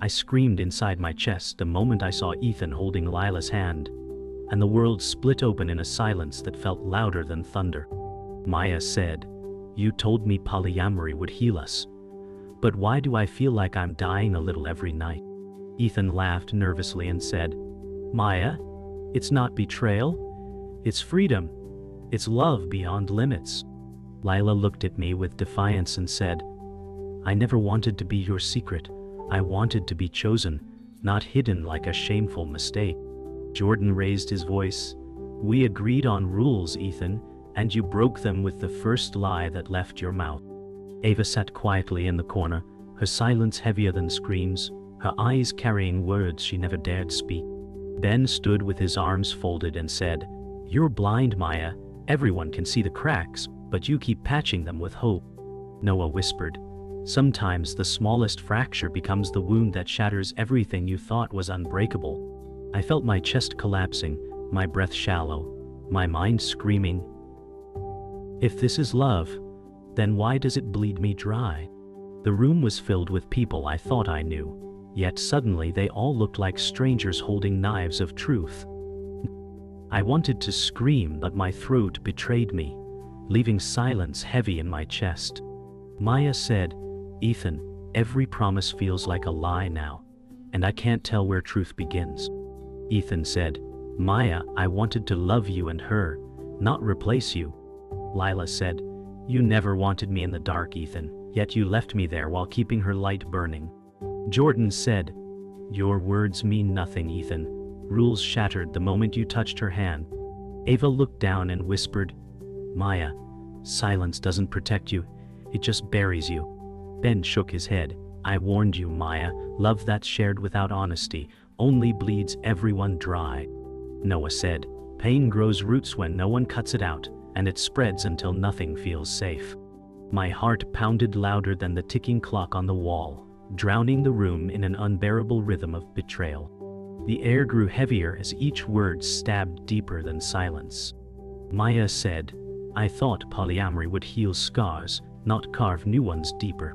I screamed inside my chest the moment I saw Ethan holding Lila's hand, and the world split open in a silence that felt louder than thunder. Maya said, "You told me polyamory would heal us. But why do I feel like I'm dying a little every night?" Ethan laughed nervously and said, "Maya, it's not betrayal. It's freedom. It's love beyond limits." Lila looked at me with defiance and said, "I never wanted to be your secret. I wanted to be chosen, not hidden like a shameful mistake." Jordan raised his voice. "We agreed on rules, Ethan, and you broke them with the first lie that left your mouth." Ava sat quietly in the corner, her silence heavier than screams, her eyes carrying words she never dared speak. Ben stood with his arms folded and said, "You're blind, Maya. Everyone can see the cracks, but you keep patching them with hope." Noah whispered, "Sometimes the smallest fracture becomes the wound that shatters everything you thought was unbreakable." I felt my chest collapsing, my breath shallow, my mind screaming, "If this is love, then why does it bleed me dry?" The room was filled with people I thought I knew, yet suddenly they all looked like strangers holding knives of truth. I wanted to scream, but my throat betrayed me, leaving silence heavy in my chest. Maya said, "Ethan, every promise feels like a lie now, and I can't tell where truth begins." Ethan said, "Maya, I wanted to love you and her, not replace you." Lila said, "You never wanted me in the dark, Ethan, yet you left me there while keeping her light burning." Jordan said, "Your words mean nothing, Ethan. Rules shattered the moment you touched her hand." Ava looked down and whispered, "Maya, silence doesn't protect you, it just buries you." Ben shook his head. "I warned you, Maya, love that's shared without honesty only bleeds everyone dry." Noah said, "Pain grows roots when no one cuts it out, and it spreads until nothing feels safe." My heart pounded louder than the ticking clock on the wall, drowning the room in an unbearable rhythm of betrayal. The air grew heavier as each word stabbed deeper than silence. Maya said, "I thought polyamory would heal scars, not carve new ones deeper."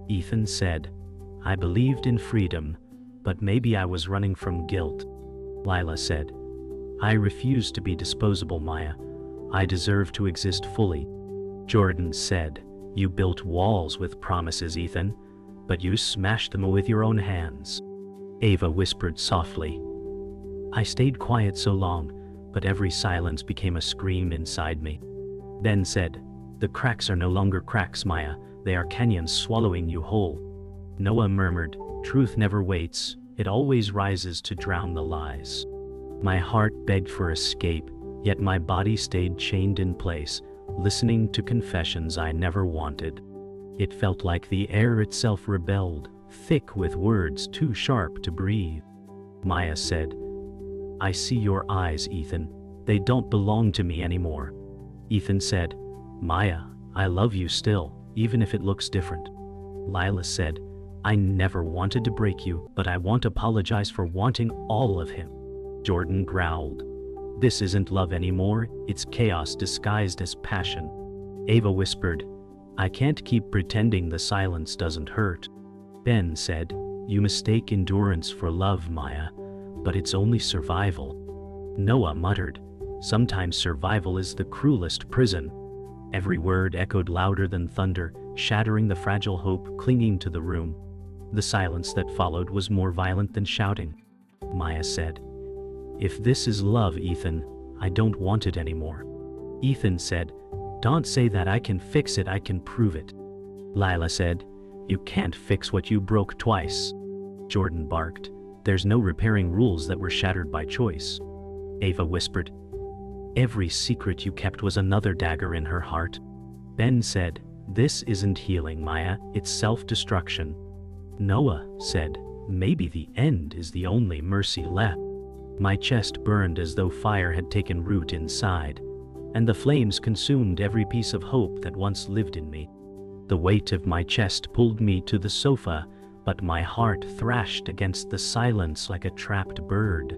Ethan said, "I believed in freedom, but maybe I was running from guilt." Lila said, "I refuse to be disposable, Maya. I deserve to exist fully." Jordan said, "You built walls with promises, Ethan, but you smashed them with your own hands." Ava whispered softly, "I stayed quiet so long, but every silence became a scream inside me." Ben said, "The cracks are no longer cracks, Maya. They are canyons swallowing you whole." Noah murmured, "Truth never waits. It always rises to drown the lies." My heart begged for escape, yet my body stayed chained in place, listening to confessions I never wanted. It felt like the air itself rebelled, thick with words too sharp to breathe. Maya said, "I see your eyes, Ethan. They don't belong to me anymore." Ethan said, "Maya, I love you still, even if it looks different." Lila said, "I never wanted to break you, but I won't apologize for wanting all of him." Jordan growled, "This isn't love anymore, it's chaos disguised as passion." Ava whispered, "I can't keep pretending the silence doesn't hurt." Ben said, "You mistake endurance for love, Maya, but it's only survival." Noah muttered, "Sometimes survival is the cruelest prison." Every word echoed louder than thunder, shattering the fragile hope clinging to the room. The silence that followed was more violent than shouting. Maya said, "If this is love, Ethan, I don't want it anymore." Ethan said, "Don't say that. I can fix it, I can prove it." Lila said, "You can't fix what you broke twice." Jordan barked, "There's no repairing rules that were shattered by choice." Ava whispered, "Every secret you kept was another dagger in her heart." Ben said, "This isn't healing, Maya, it's self-destruction." Noah said, "Maybe the end is the only mercy left." My chest burned as though fire had taken root inside, and the flames consumed every piece of hope that once lived in me. The weight of my chest pulled me to the sofa, but my heart thrashed against the silence like a trapped bird.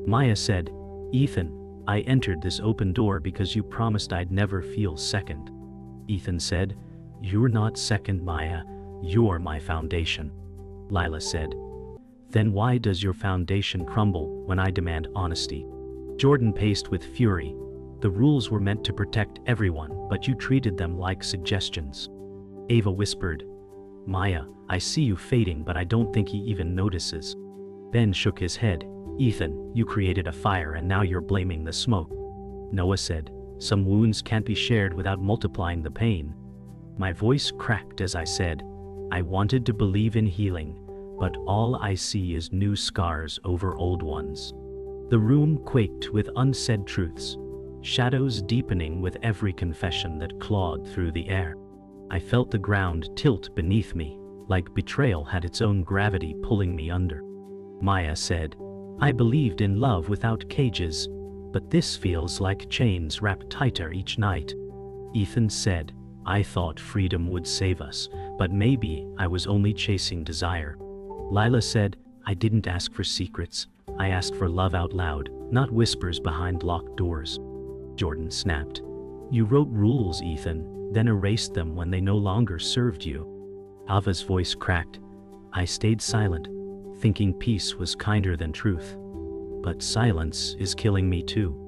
Maya said, "Ethan, I entered this open door because you promised I'd never feel second." Ethan said, "You're not second, Maya. You're my foundation." Lila said, Then why does your foundation crumble when I demand honesty? Jordan paced with fury. The rules were meant to protect everyone, but you treated them like suggestions. Ava whispered, Maya, I see you fading, but I don't think he even notices. Ben shook his head. Ethan, you created a fire and now you're blaming the smoke. Noah said, some wounds can't be shared without multiplying the pain. My voice cracked as I said, I wanted to believe in healing, but all I see is new scars over old ones. The room quaked with unsaid truths, shadows deepening with every confession that clawed through the air. I felt the ground tilt beneath me, like betrayal had its own gravity pulling me under. Maya said, I believed in love without cages, but this feels like chains wrapped tighter each night. Ethan said, I thought freedom would save us, but maybe I was only chasing desire. Lila said, I didn't ask for secrets, I asked for love out loud, not whispers behind locked doors. Jordan snapped, you wrote rules, Ethan, then erased them when they no longer served you. Ava's voice cracked, I stayed silent, thinking peace was kinder than truth. But silence is killing me too.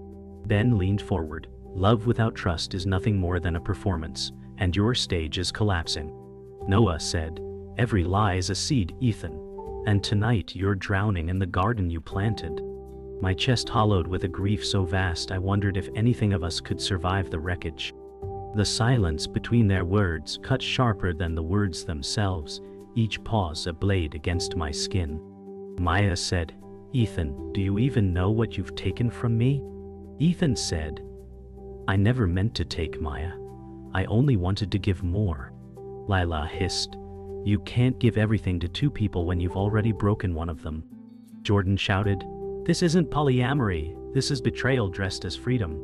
Ben leaned forward, love without trust is nothing more than a performance, and your stage is collapsing. Noah said, every lie is a seed, Ethan, and tonight you're drowning in the garden you planted. My chest hollowed with a grief so vast I wondered if anything of us could survive the wreckage. The silence between their words cut sharper than the words themselves, each pause a blade against my skin. Maya said, Ethan, do you even know what you've taken from me? Ethan said, I never meant to take, Maya. I only wanted to give more. Lila hissed, you can't give everything to two people when you've already broken one of them. Jordan shouted, this isn't polyamory, this is betrayal dressed as freedom.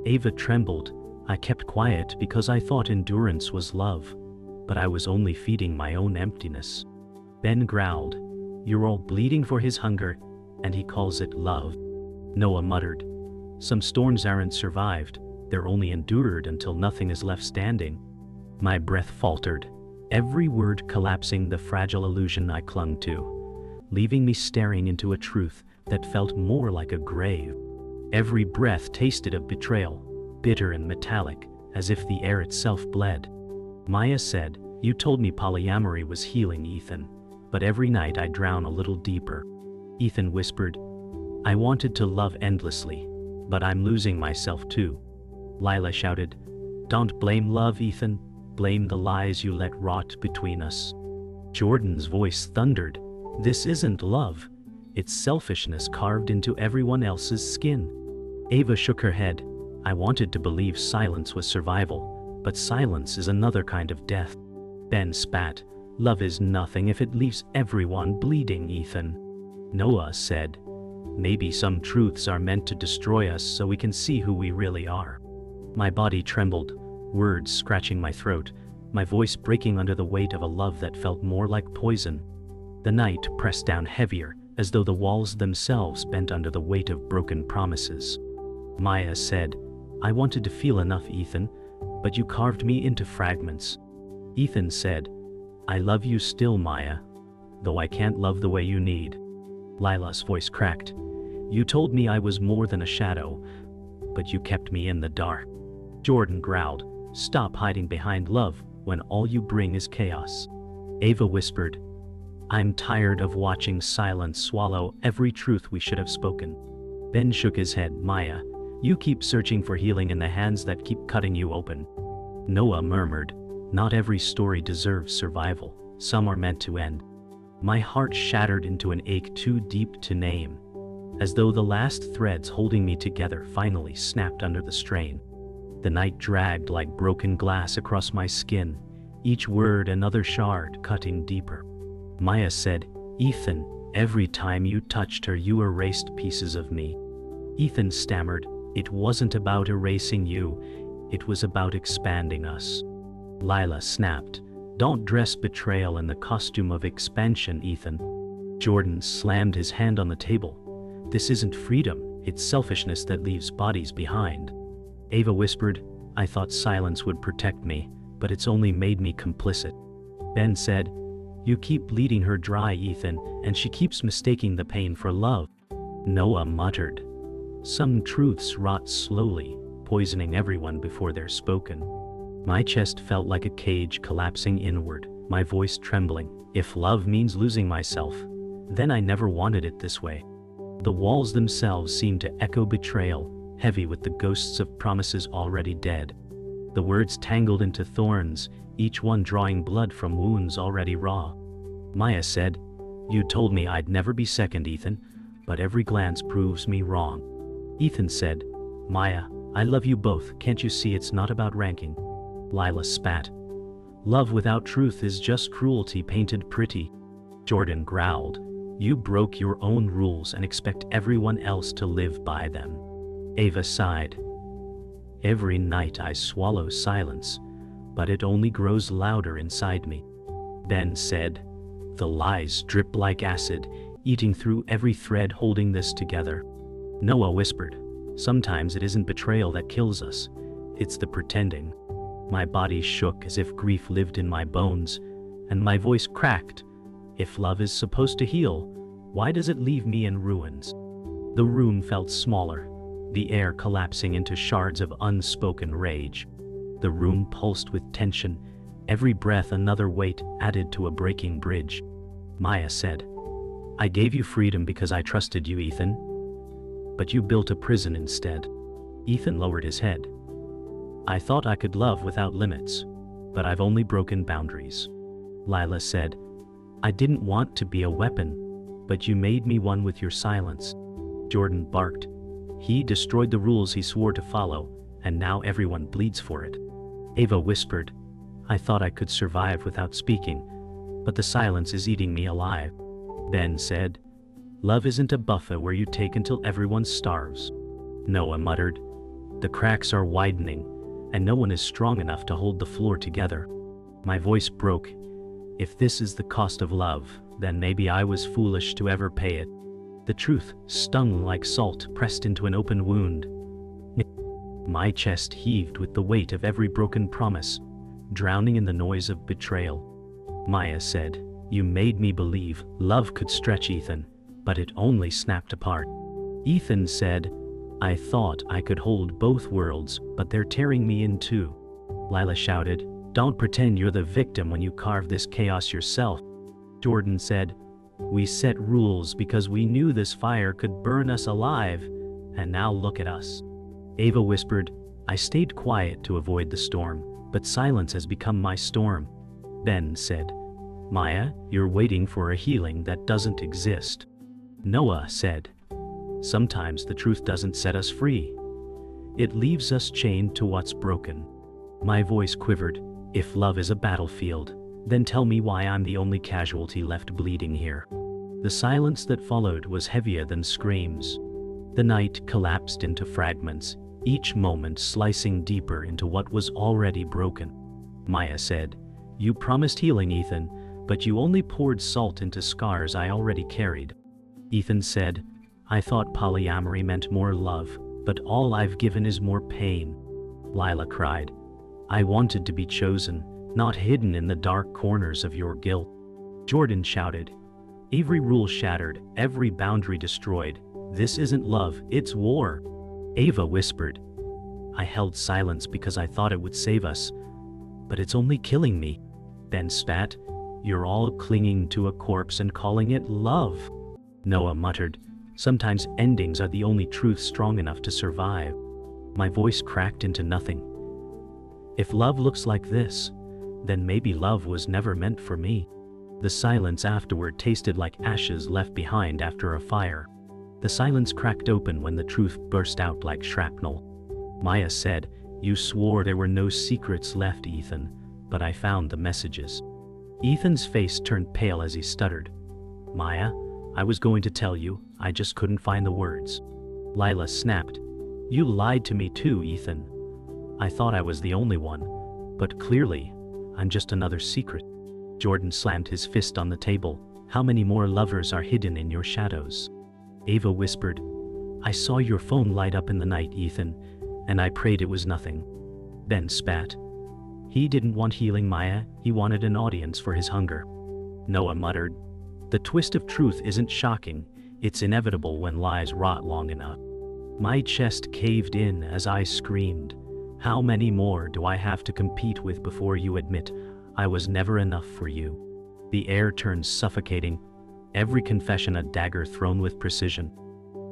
Ava trembled, I kept quiet because I thought endurance was love, but I was only feeding my own emptiness. Ben growled, you're all bleeding for his hunger, and he calls it love. Noah muttered, some storms aren't survived, they're only endured until nothing is left standing. My breath faltered, every word collapsing the fragile illusion I clung to, leaving me staring into a truth that felt more like a grave. Every breath tasted of betrayal, bitter and metallic, as if the air itself bled. Maya said, you told me polyamory was healing, Ethan, but every night I drown a little deeper. Ethan whispered, I wanted to love endlessly, but I'm losing myself too. Lila shouted, don't blame love, Ethan, blame the lies you let rot between us. Jordan's voice thundered, this isn't love, it's selfishness carved into everyone else's skin. Ava shook her head, I wanted to believe silence was survival, but silence is another kind of death. Ben spat, love is nothing if it leaves everyone bleeding, Ethan. Noah said, maybe some truths are meant to destroy us so we can see who we really are. My body trembled, words scratching my throat, my voice breaking under the weight of a love that felt more like poison. The night pressed down heavier, as though the walls themselves bent under the weight of broken promises. Maya said, I wanted to feel enough, Ethan, but you carved me into fragments. Ethan said, I love you still, Maya, though I can't love the way you need. Lila's voice cracked, you told me I was more than a shadow, but you kept me in the dark. Jordan growled, stop hiding behind love when all you bring is chaos. Ava whispered, I'm tired of watching silence swallow every truth we should have spoken. Ben shook his head, Maya, you keep searching for healing in the hands that keep cutting you open. Noah murmured, not every story deserves survival, some are meant to end. My heart shattered into an ache too deep to name, as though the last threads holding me together finally snapped under the strain. The night dragged like broken glass across my skin, each word another shard cutting deeper. Maya said, Ethan, every time you touched her you erased pieces of me. Ethan stammered, it wasn't about erasing you, it was about expanding us. Lila snapped, don't dress betrayal in the costume of expansion, Ethan. Jordan slammed his hand on the table. This isn't freedom, it's selfishness that leaves bodies behind. Ava whispered, I thought silence would protect me, but it's only made me complicit. Ben said, You keep bleeding her dry, Ethan, and she keeps mistaking the pain for love. Noah muttered. Some truths rot slowly, poisoning everyone before they're spoken. My chest felt like a cage collapsing inward, my voice trembling. If love means losing myself, then I never wanted it this way. The walls themselves seemed to echo betrayal, heavy with the ghosts of promises already dead. The words tangled into thorns, each one drawing blood from wounds already raw. Maya said, "You told me I'd never be second, Ethan, but every glance proves me wrong." Ethan said, "Maya, I love you both, can't you see it's not about ranking?" Lila spat. "Love without truth is just cruelty painted pretty." Jordan growled, "You broke your own rules and expect everyone else to live by them." Ava sighed. "Every night I swallow silence, but it only grows louder inside me." Ben said, "The lies drip like acid, eating through every thread holding this together." Noah whispered, "Sometimes it isn't betrayal that kills us, it's the pretending." My body shook as if grief lived in my bones, and my voice cracked. If love is supposed to heal, why does it leave me in ruins? The room felt smaller, the air collapsing into shards of unspoken rage. The room pulsed with tension, every breath another weight added to a breaking bridge. Maya said, "I gave you freedom because I trusted you, Ethan. But you built a prison instead." Ethan lowered his head. "I thought I could love without limits, but I've only broken boundaries." Lila said, "I didn't want to be a weapon, but you made me one with your silence." Jordan barked. "He destroyed the rules he swore to follow, and now everyone bleeds for it." Ava whispered, "I thought I could survive without speaking, but the silence is eating me alive." Ben said, "Love isn't a buffet where you take until everyone starves." Noah muttered, "The cracks are widening, and no one is strong enough to hold the floor together." My voice broke. If this is the cost of love, then maybe I was foolish to ever pay it. The truth stung like salt pressed into an open wound. My chest heaved with the weight of every broken promise, drowning in the noise of betrayal. Maya said, "You made me believe love could stretch, Ethan, but it only snapped apart." Ethan said, "I thought I could hold both worlds, but they're tearing me in two." Lila shouted, "Don't pretend you're the victim when you carve this chaos yourself." Jordan said, "We set rules because we knew this fire could burn us alive, and now look at us." Ava whispered, "I stayed quiet to avoid the storm, but silence has become my storm." Ben said, "Maya, you're waiting for a healing that doesn't exist." Noah said, "Sometimes the truth doesn't set us free. It leaves us chained to what's broken." My voice quivered. "If love is a battlefield, then tell me why I'm the only casualty left bleeding here." The silence that followed was heavier than screams. The night collapsed into fragments, each moment slicing deeper into what was already broken. Maya said, "You promised healing, Ethan, but you only poured salt into scars I already carried." Ethan said, "I thought polyamory meant more love, but all I've given is more pain." Lila cried, "I wanted to be chosen, not hidden in the dark corners of your guilt." Jordan shouted, "Every rule shattered, every boundary destroyed. This isn't love, it's war." Ava whispered, "I held silence because I thought it would save us, but it's only killing me." Ben spat, "You're all clinging to a corpse and calling it love." Noah muttered, "Sometimes endings are the only truth strong enough to survive." My voice cracked into nothing. If love looks like this, then maybe love was never meant for me. The silence afterward tasted like ashes left behind after a fire. The silence cracked open when the truth burst out like shrapnel. Maya said, "You swore there were no secrets left, Ethan, but I found the messages." Ethan's face turned pale as he stuttered. "Maya, I was going to tell you, I just couldn't find the words." Lila snapped, "You lied to me too, Ethan. I thought I was the only one, but clearly, I'm just another secret." Jordan slammed his fist on the table. "How many more lovers are hidden in your shadows?" Ava whispered, "I saw your phone light up in the night, Ethan, and I prayed it was nothing." Ben spat. He didn't want healing, Maya, he wanted an audience for his hunger. Noah muttered. The twist of truth isn't shocking, it's inevitable when lies rot long enough. My chest caved in as I screamed. How many more do I have to compete with before you admit I was never enough for you? The air turned suffocating, every confession a dagger thrown with precision.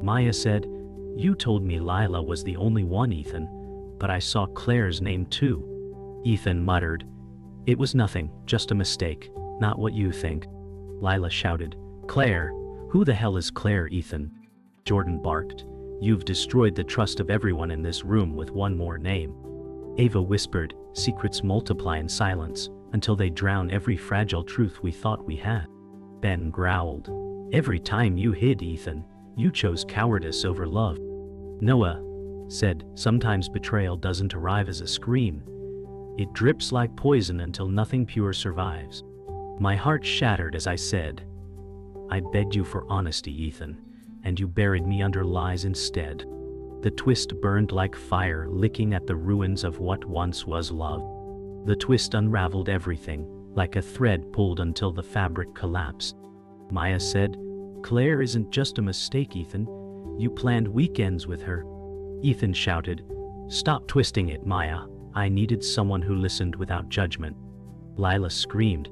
Maya said, "You told me Lila was the only one, Ethan, but I saw Claire's name too." Ethan muttered, "It was nothing, just a mistake, not what you think." Lila shouted, "Claire? Who the hell is Claire, Ethan?" Jordan barked, "You've destroyed the trust of everyone in this room with one more name." Ava whispered, "Secrets multiply in silence, until they drown every fragile truth we thought we had." Ben growled, "Every time you hid, Ethan, you chose cowardice over love." Noah said, "Sometimes betrayal doesn't arrive as a scream. It drips like poison until nothing pure survives." My heart shattered as I said, "I begged you for honesty, Ethan, and you buried me under lies instead." The twist burned like fire, licking at the ruins of what once was love. The twist unraveled everything, like a thread pulled until the fabric collapsed. Maya said, "Claire isn't just a mistake, Ethan. You planned weekends with her." Ethan shouted, "Stop twisting it, Maya. I needed someone who listened without judgment." Lila screamed,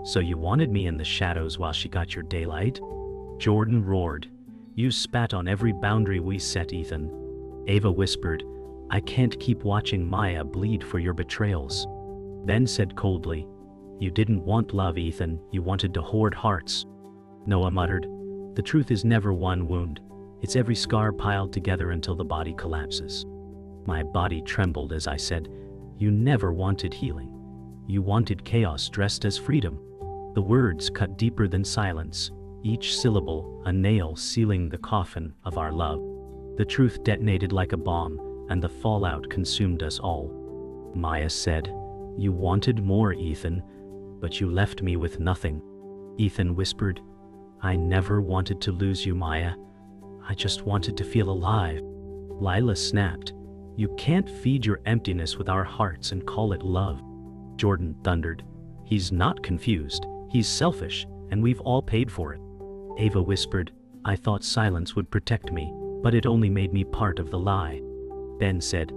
"So you wanted me in the shadows while she got your daylight?" Jordan roared, "You spat on every boundary we set, Ethan." Ava whispered, "I can't keep watching Maya bleed for your betrayals." Ben said coldly, "You didn't want love, Ethan, you wanted to hoard hearts." Noah muttered, "The truth is never one wound. It's every scar piled together until the body collapses." My body trembled as I said, "You never wanted healing. You wanted chaos dressed as freedom." The words cut deeper than silence, each syllable a nail sealing the coffin of our love. The truth detonated like a bomb, and the fallout consumed us all. Maya said, "You wanted more, Ethan, but you left me with nothing." Ethan whispered, "I never wanted to lose you, Maya. I just wanted to feel alive." Lila snapped, "You can't feed your emptiness with our hearts and call it love." Jordan thundered, "He's not confused, he's selfish, and we've all paid for it." Ava whispered, "I thought silence would protect me, but it only made me part of the lie." Ben said,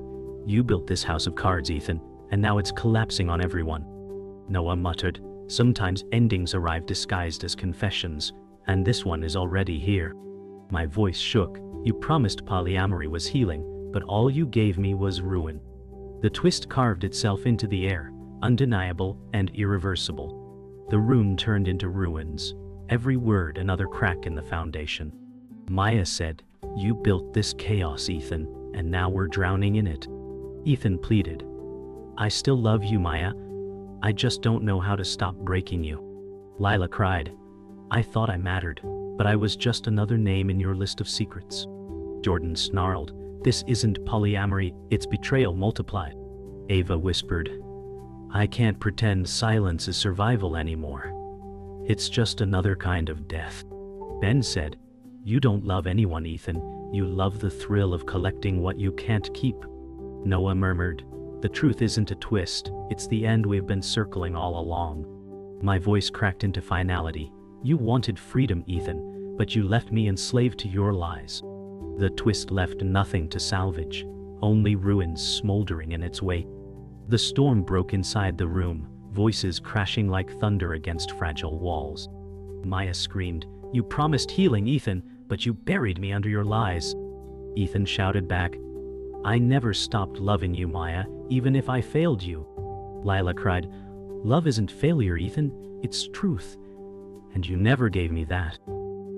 "You built this house of cards, Ethan, and now it's collapsing on everyone." Noah muttered, "Sometimes endings arrive disguised as confessions, and this one is already here." My voice shook. "You promised polyamory was healing, but all you gave me was ruin." The twist carved itself into the air, undeniable and irreversible. The room turned into ruins, every word another crack in the foundation. Maya said, "You built this chaos, Ethan, and now we're drowning in it." Ethan pleaded, "I still love you, Maya. I just don't know how to stop breaking you." Lila cried, "I thought I mattered, but I was just another name in your list of secrets." Jordan snarled, "This isn't polyamory, it's betrayal multiplied." Ava whispered, "I can't pretend silence is survival anymore. It's just another kind of death." Ben said, "You don't love anyone, Ethan. You love the thrill of collecting what you can't keep." Noah murmured, "The truth isn't a twist, it's the end we've been circling all along." My voice cracked into finality. "You wanted freedom, Ethan, but you left me enslaved to your lies." The twist left nothing to salvage, only ruins smoldering in its wake. The storm broke inside the room, voices crashing like thunder against fragile walls. Maya screamed, "You promised healing, Ethan, but you buried me under your lies." Ethan shouted back, "I never stopped loving you, Maya, even if I failed you." Lila cried, "Love isn't failure, Ethan, it's truth. And you never gave me that."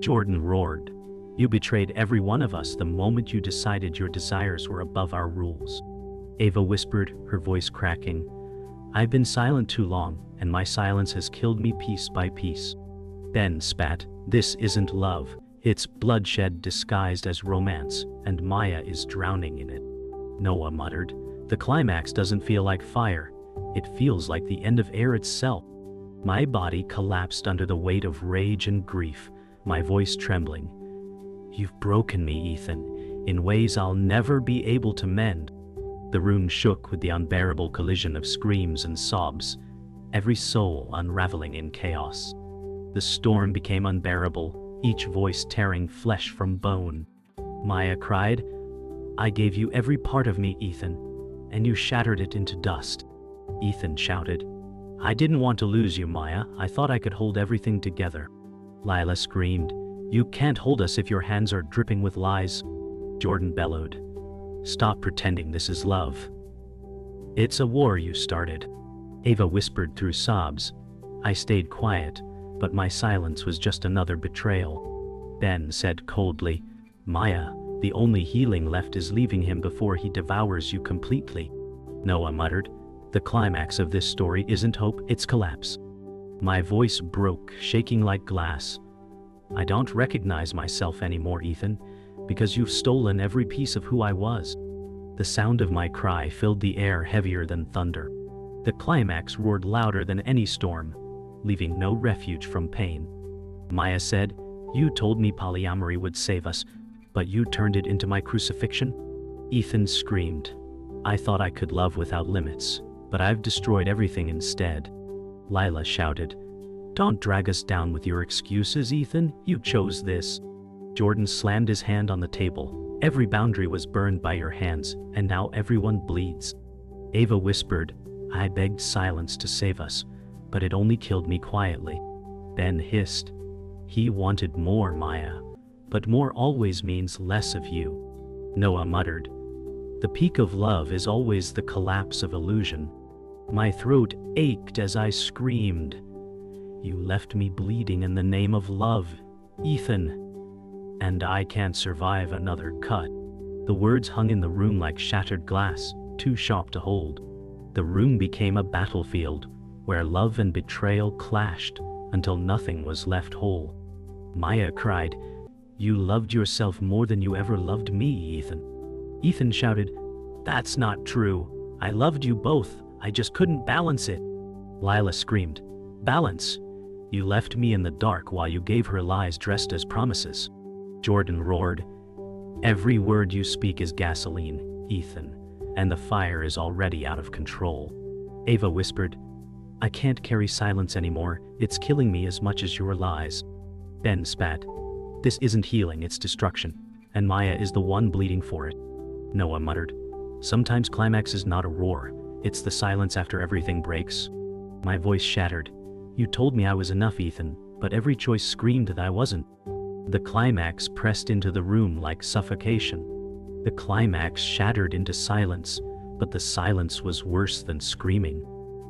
Jordan roared, "You betrayed every one of us the moment you decided your desires were above our rules." Ava whispered, her voice cracking, "I've been silent too long, and my silence has killed me piece by piece." Ben spat, "This isn't love, it's bloodshed disguised as romance, and Maya is drowning in it." Noah muttered, "The climax doesn't feel like fire, it feels like the end of air itself." My body collapsed under the weight of rage and grief, my voice trembling. "You've broken me, Ethan, in ways I'll never be able to mend." The room shook with the unbearable collision of screams and sobs, every soul unraveling in chaos. The storm became unbearable, each voice tearing flesh from bone. Maya cried, "I gave you every part of me, Ethan, and you shattered it into dust." Ethan shouted, "I didn't want to lose you, Maya. I thought I could hold everything together." Lila screamed, "You can't hold us if your hands are dripping with lies." Jordan bellowed, "Stop pretending this is love. It's a war you started." Ava whispered through sobs, "I stayed quiet, but my silence was just another betrayal." Ben said coldly, "Maya, the only healing left is leaving him before he devours you completely." Noah muttered, "The climax of this story isn't hope, it's collapse." My voice broke, shaking like glass. "I don't recognize myself anymore, Ethan, because you've stolen every piece of who I was." The sound of my cry filled the air heavier than thunder. The climax roared louder than any storm, leaving no refuge from pain. Maya said, "You told me polyamory would save us, but you turned it into my crucifixion." Ethan screamed, "I thought I could love without limits, but I've destroyed everything instead." Lila shouted, "Don't drag us down with your excuses, Ethan. You chose this." Jordan slammed his hand on the table. "Every boundary was burned by your hands, and now everyone bleeds." Ava whispered, "I begged silence to save us, but it only killed me quietly." Ben hissed, "He wanted more, Maya, but more always means less of you." Noah muttered, "The peak of love is always the collapse of illusion." My throat ached as I screamed, "You left me bleeding in the name of love, Ethan. And I can't survive another cut." The words hung in the room like shattered glass, too sharp to hold. The room became a battlefield, where love and betrayal clashed until nothing was left whole. Maya cried, "You loved yourself more than you ever loved me, Ethan." Ethan shouted, "That's not true. I loved you both. I just couldn't balance it." Lila screamed, "Balance? You left me in the dark while you gave her lies dressed as promises." Jordan roared, "Every word you speak is gasoline, Ethan, and the fire is already out of control." Ava whispered, "I can't carry silence anymore. It's killing me as much as your lies." Ben spat, "This isn't healing, it's destruction, and Maya is the one bleeding for it." Noah muttered, "Sometimes climax is not a roar, it's the silence after everything breaks." My voice shattered. "You told me I was enough, Ethan, but every choice screamed that I wasn't." The climax pressed into the room like suffocation. The climax shattered into silence, but the silence was worse than screaming.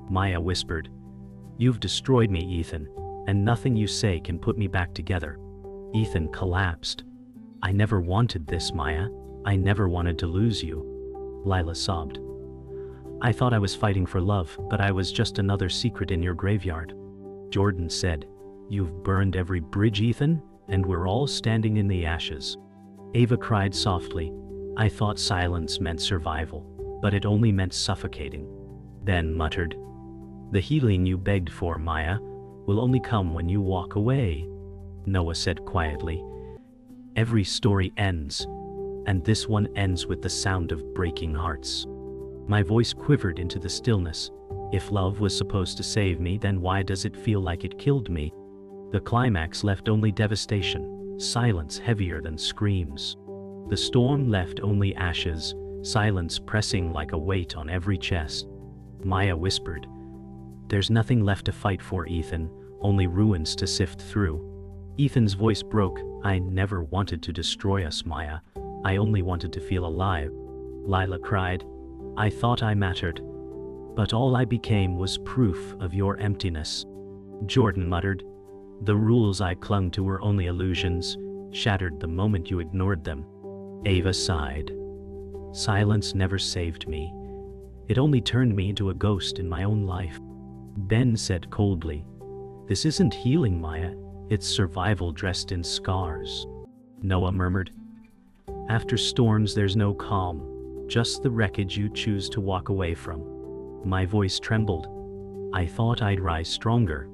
Maya whispered, "You've destroyed me, Ethan, and nothing you say can put me back together." Ethan collapsed. "I never wanted this, Maya. I never wanted to lose you." Lila sobbed, "I thought I was fighting for love, but I was just another secret in your graveyard." Jordan said, "You've burned every bridge, Ethan, and we're all standing in the ashes." Ava cried softly, "I thought silence meant survival, but it only meant suffocating." Ben muttered, "The healing you begged for, Maya, will only come when you walk away." Noah said quietly, "Every story ends, and this one ends with the sound of breaking hearts." My voice quivered into the stillness. If love was supposed to save me, then why does it feel like it killed me? The climax left only devastation, silence heavier than screams. The storm left only ashes, silence pressing like a weight on every chest. Maya whispered, "There's nothing left to fight for, Ethan, only ruins to sift through." Ethan's voice broke, "I never wanted to destroy us, Maya. I only wanted to feel alive." Lila cried, "I thought I mattered, but all I became was proof of your emptiness." Jordan muttered, "The rules I clung to were only illusions, shattered the moment you ignored them." Ava sighed. "Silence never saved me. It only turned me into a ghost in my own life." Ben said coldly, "This isn't healing, Maya. It's survival dressed in scars." Noah murmured, "After storms there's no calm, just the wreckage you choose to walk away from." My voice trembled. "I thought I'd rise stronger,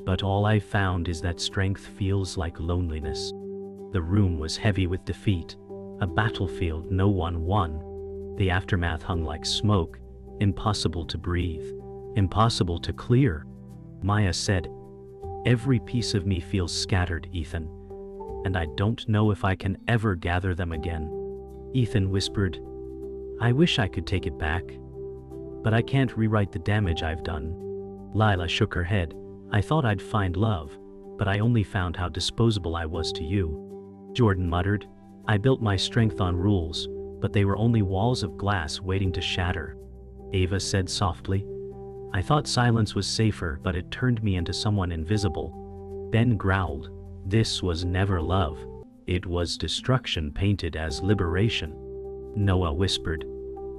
but all I found is that strength feels like loneliness." The room was heavy with defeat, a battlefield no one won. The aftermath hung like smoke, impossible to breathe, impossible to clear. Maya said, Every piece of me feels scattered, Ethan, and I don't know if I can ever gather them again. Ethan whispered, I wish I could take it back, but I can't rewrite the damage I've done. Lila shook her head. I thought I'd find love, but I only found how disposable I was to you. Jordan muttered, I built my strength on rules, but they were only walls of glass waiting to shatter. Ava said softly, I thought silence was safer, but it turned me into someone invisible. Ben growled, this was never love. It was destruction painted as liberation. Noah whispered,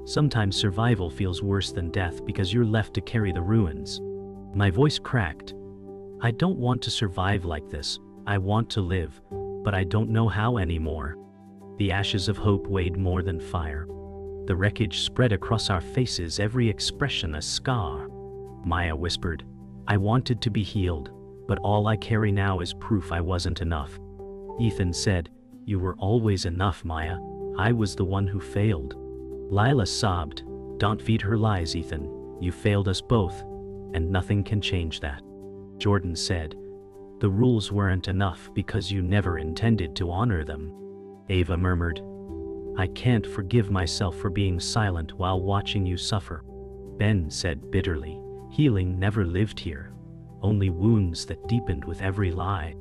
sometimes survival feels worse than death because you're left to carry the ruins. My voice cracked. I don't want to survive like this. I want to live, but I don't know how anymore. The ashes of hope weighed more than fire. The wreckage spread across our faces, every expression a scar. Maya whispered, I wanted to be healed, but all I carry now is proof I wasn't enough. Ethan said, you were always enough, Maya. I was the one who failed. Lila sobbed, don't feed her lies, Ethan. You failed us both, and nothing can change that. Jordan said, the rules weren't enough because you never intended to honor them. Ava murmured, I can't forgive myself for being silent while watching you suffer. Ben said bitterly, healing never lived here, only wounds that deepened with every lie.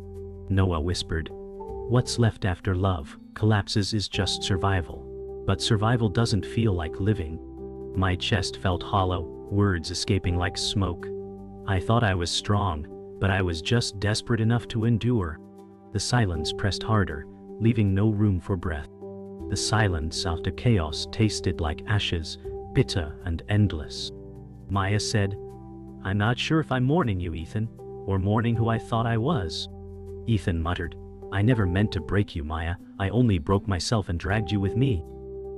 Noah whispered, what's left after love collapses is just survival, but survival doesn't feel like living. My chest felt hollow, words escaping like smoke. I thought I was strong, but I was just desperate enough to endure. The silence pressed harder, leaving no room for breath. The silence after chaos tasted like ashes, bitter and endless. Maya said, I'm not sure if I'm mourning you, Ethan, or mourning who I thought I was. Ethan muttered, I never meant to break you, Maya. I only broke myself and dragged you with me.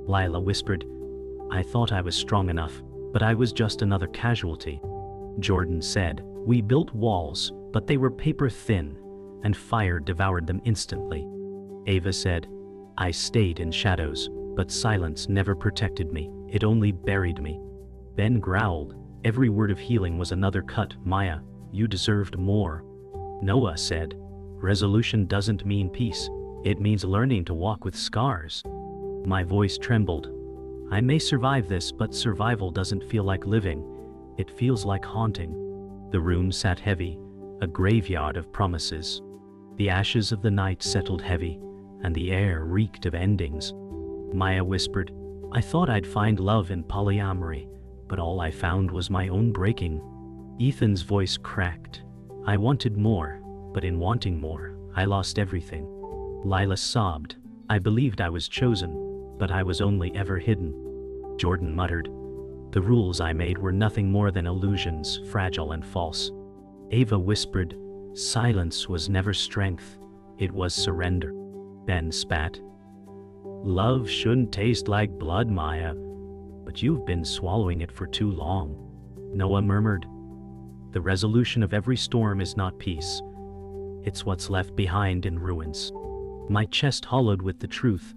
Lila whispered, I thought I was strong enough, but I was just another casualty. Jordan said, we built walls, but they were paper thin, and fire devoured them instantly. Ava said, I stayed in shadows, but silence never protected me. It only buried me. Ben growled, every word of healing was another cut. Maya, you deserved more. Noah said, resolution doesn't mean peace. It means learning to walk with scars. My voice trembled. I may survive this, but survival doesn't feel like living. It feels like haunting. The room sat heavy, a graveyard of promises. The ashes of the night settled heavy, and the air reeked of endings. Maya whispered, I thought I'd find love in polyamory, but all I found was my own breaking. Ethan's voice cracked. I wanted more, but in wanting more, I lost everything. Lila sobbed, I believed I was chosen, but I was only ever hidden. Jordan muttered, the rules I made were nothing more than illusions, fragile and false. Ava whispered, silence was never strength, it was surrender. Ben spat, love shouldn't taste like blood, Maya, but you've been swallowing it for too long. Noah murmured, the resolution of every storm is not peace. It's what's left behind in ruins. My chest hollowed with the truth.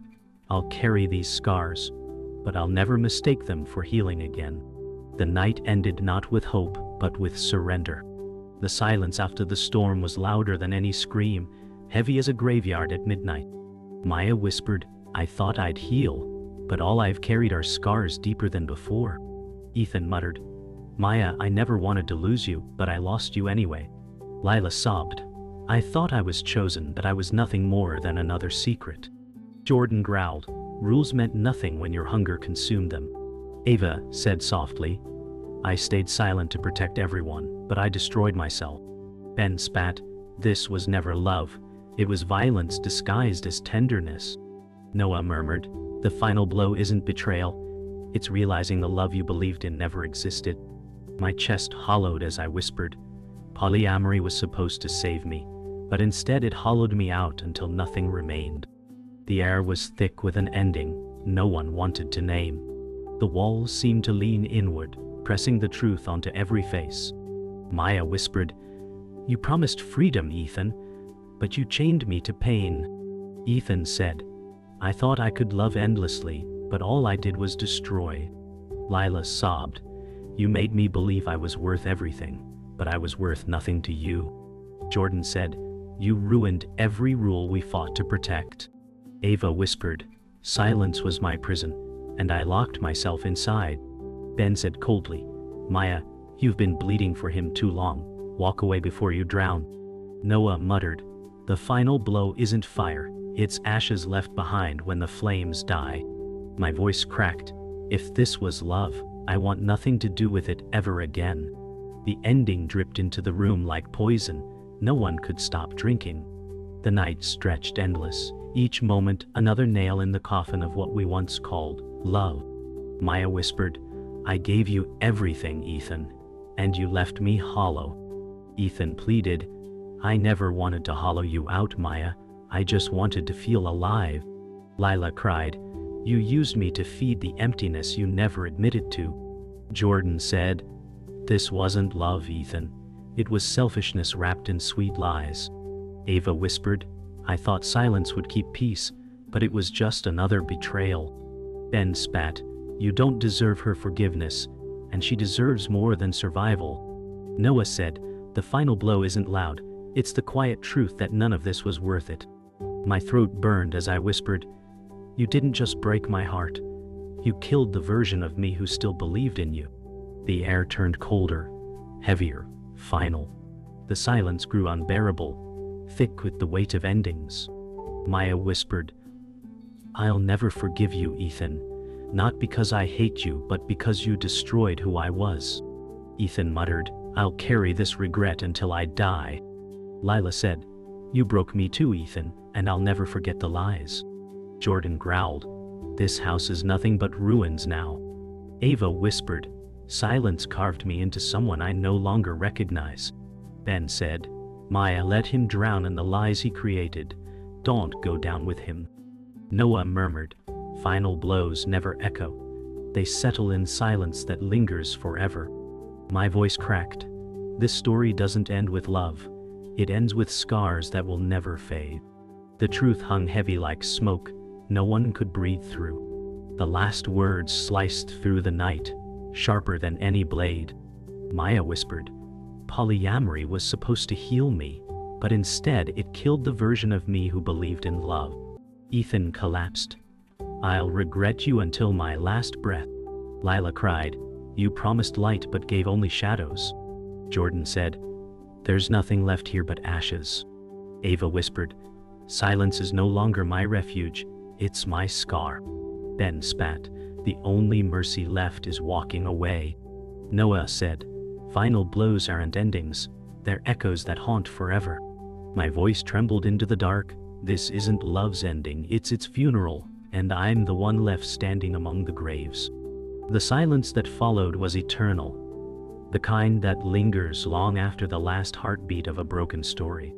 I'll carry these scars, but I'll never mistake them for healing again. The night ended not with hope, but with surrender. The silence after the storm was louder than any scream, heavy as a graveyard at midnight. Maya whispered, I thought I'd heal, but all I've carried are scars deeper than before. Ethan muttered, Maya, I never wanted to lose you, but I lost you anyway. Lila sobbed, I thought I was chosen, but I was nothing more than another secret. Jordan growled, rules meant nothing when your hunger consumed them. Ava said softly, I stayed silent to protect everyone, but I destroyed myself. Ben spat, this was never love. It was violence disguised as tenderness. Noah murmured, the final blow isn't betrayal. It's realizing the love you believed in never existed. My chest hollowed as I whispered, polyamory was supposed to save me, but instead it hollowed me out until nothing remained. The air was thick with an ending no one wanted to name. The walls seemed to lean inward, pressing the truth onto every face. Maya whispered, you promised freedom, Ethan, but you chained me to pain. Ethan said, I thought I could love endlessly, but all I did was destroy. Lila sobbed, you made me believe I was worth everything, but I was worth nothing to you. Jordan said, "You ruined every rule we fought to protect." Ava whispered, "Silence was my prison, and I locked myself inside." Ben said coldly, "Maya, you've been bleeding for him too long. Walk away before you drown." Noah muttered, "The final blow isn't fire, it's ashes left behind when the flames die." My voice cracked. If this was love, I want nothing to do with it ever again. The ending dripped into the room like poison. No one could stop drinking. The night stretched endless, each moment another nail in the coffin of what we once called love. Maya whispered, "I gave you everything, Ethan, and you left me hollow." Ethan pleaded, "I never wanted to hollow you out, Maya. I just wanted to feel alive." Lila cried, "You used me to feed the emptiness you never admitted to." Jordan said, "This wasn't love, Ethan. It was selfishness wrapped in sweet lies." Ava whispered, "I thought silence would keep peace, but it was just another betrayal." Ben spat, "You don't deserve her forgiveness, and she deserves more than survival." Noah said, "The final blow isn't loud, it's the quiet truth that none of this was worth it." My throat burned as I whispered, "You didn't just break my heart. You killed the version of me who still believed in you." The air turned colder, heavier, final. The silence grew unbearable, thick with the weight of endings. Maya whispered, "I'll never forgive you, Ethan. Not because I hate you, but because you destroyed who I was." Ethan muttered, "I'll carry this regret until I die." Lila said, "You broke me too, Ethan, and I'll never forget the lies." Jordan growled, "This house is nothing but ruins now." Ava whispered, "Silence carved me into someone I no longer recognize." Ben said, "Maya, let him drown in the lies he created. Don't go down with him." Noah murmured, "Final blows never echo. They settle in silence that lingers forever." My voice cracked. This story doesn't end with love. It ends with scars that will never fade. The truth hung heavy like smoke, no one could breathe through. The last words sliced through the night, sharper than any blade. Maya whispered, "Polyamory was supposed to heal me, but instead it killed the version of me who believed in love." Ethan collapsed. "I'll regret you until my last breath." Lila cried, "You promised light but gave only shadows." Jordan said, "There's nothing left here but ashes." Ava whispered, "Silence is no longer my refuge, it's my scar." Ben spat, "The only mercy left is walking away." Noah said, "Final blows aren't endings, they're echoes that haunt forever." My voice trembled into the dark. This isn't love's ending, it's its funeral, and I'm the one left standing among the graves. The silence that followed was eternal, the kind that lingers long after the last heartbeat of a broken story.